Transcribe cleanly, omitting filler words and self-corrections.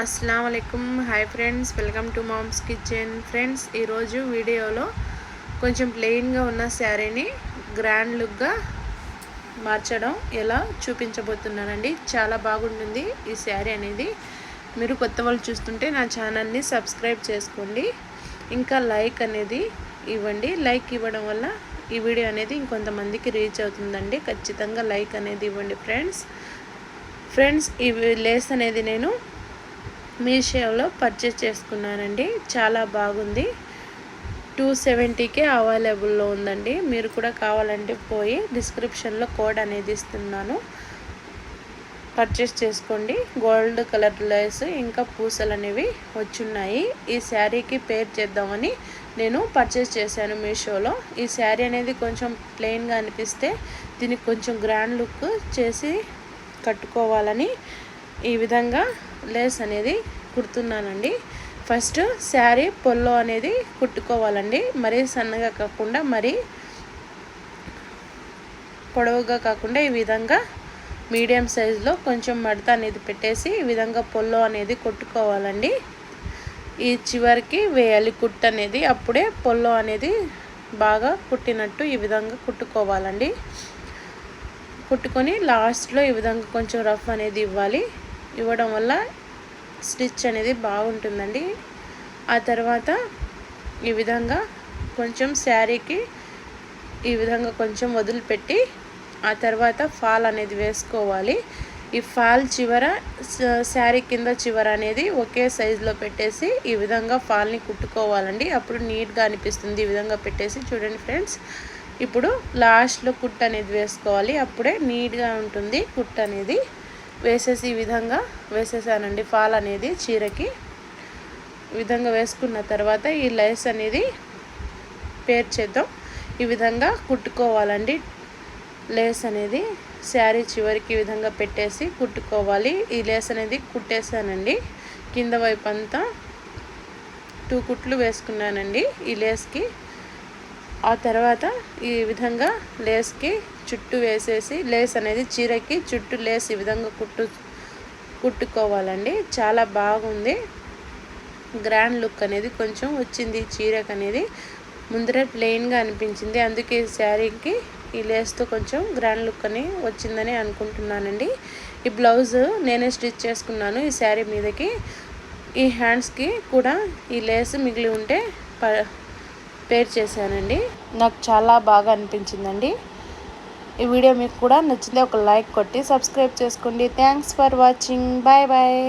अस्सलाम वालेकुम hi friends welcome to mom's kitchen friends ఈరోజు వీడియోలో కొంచెం ప్లెయిన్గా ఉన్న శారీని గ్రాండ్ లుక్గా మార్చడం ఎలా చూపించబోతున్నానండి. చాలా బాగుంటుంది ఈ శారీ అనేది. మీరు కొత్త వాళ్ళు చూస్తుంటే నా ఛానల్ని సబ్స్క్రైబ్ చేసుకోండి, ఇంకా లైక్ అనేది ఇవ్వండి. లైక్ ఇవ్వడం వల్ల ఈ వీడియో అనేది ఇంకొంతమందికి రీచ్ అవుతుందండి. ఖచ్చితంగా లైక్ అనేది ఇవ్వండి ఫ్రెండ్స్ ఈ లేస్ అనేది నేను మీషోలో పర్చేస్ చేసుకున్నానండి. చాలా బాగుంది. 270కే అవైలబుల్లో ఉందండి. మీరు కూడా కావాలంటే పోయి డిస్క్రిప్షన్లో కోడ్ అనేది ఇస్తున్నాను, పర్చేస్ చేసుకోండి. గోల్డ్ కలర్ లేస్ ఇంకా పూసలు అనేవి వచ్చున్నాయి. ఈ శారీకి పేర్ చేద్దామని నేను పర్చేస్ చేశాను మీషోలో. ఈ శారీ అనేది కొంచెం ప్లెయిన్గా అనిపిస్తే దీనికి కొంచెం గ్రాండ్ లుక్ చేసి కట్టుకోవాలని ఈ విధంగా లేస్ అనేది కుడుతున్నానండి. ఫస్ట్ శారీ పొల్లో అనేది కుట్టుకోవాలండి. మరీ సన్నగా కాకుండా మరీ పొడవుగా కాకుండా ఈ విధంగా మీడియం సైజులో కొంచెం మడత అనేది పెట్టేసి ఈ విధంగా పొల్లో అనేది కుట్టుకోవాలండి. ఈ చివరికి వేయాలి కుట్టు అనేది, అప్పుడే పొల్లో అనేది బాగా కుట్టినట్టు ఈ విధంగా కుట్టుకోవాలండి. కుట్టుకొని లాస్ట్లో ఈ విధంగా కొంచెం రఫ్ అనేది ఇవ్వడం వల్ల స్టిచ్ అనేది బాగుంటుందండి. ఆ తర్వాత ఈ విధంగా కొంచెం శారీకి ఈ విధంగా కొంచెం వదిలిపెట్టి ఆ తర్వాత ఫాల్ అనేది వేసుకోవాలి. ఈ ఫాల్ చివర శారీ కింద చివర అనేది ఒకే సైజులో పెట్టేసి ఈ విధంగా ఫాల్ని కుట్టుకోవాలండి. అప్పుడు నీట్గా అనిపిస్తుంది. ఈ విధంగా పెట్టేసి చూడండి ఫ్రెండ్స్. ఇప్పుడు లాస్ట్లో కుట్టు అనేది వేసుకోవాలి, అప్పుడే నీట్గా ఉంటుంది. కుట్టు అనేది వేసేసి ఈ విధంగా వేసేసానండి. ఫాల్ అనేది చీరకి ఈ విధంగా వేసుకున్న తర్వాత ఈ లేస్ అనేది పేర్ చేద్దాం. ఈ విధంగా కుట్టుకోవాలండి. లేస్ అనేది శారీ చివరికి ఈ విధంగా పెట్టేసి కుట్టుకోవాలి. ఈ లేస్ అనేది కుట్టేసానండి. కింద వైపు అంతా 2 కుట్లు వేసుకున్నానండి ఈ లేస్కి. ఆ తర్వాత ఈ విధంగా లేస్కి చుట్టూ వేసేసి లేస్ అనేది చీరకి చుట్టూ లేస్ ఈ విధంగా కుట్టుకోవాలండి. చాలా బాగుంది. గ్రాండ్ లుక్ అనేది కొంచెం వచ్చింది చీరకు అనేది. ముందరే ప్లెయిన్గా అనిపించింది, అందుకే ఈ శారీకి ఈ లేస్తో కొంచెం గ్రాండ్ లుక్ అని వచ్చిందని అనుకుంటున్నానండి. ఈ బ్లౌజ్ నేనే స్టిచ్ చేసుకున్నాను ఈ శారీ మీదకి. ఈ హ్యాండ్స్కి కూడా ఈ లేస్ మిగిలి ఉంటే పేర్ చేశానండి. నాకు చాలా బాగా అనిపించిందండి. ఈ వీడియో మీకు కూడా నచ్చితే ఒక లైక్ కొట్టి సబ్స్క్రైబ్ చేసుకోండి. Thanks for watching. Bye bye.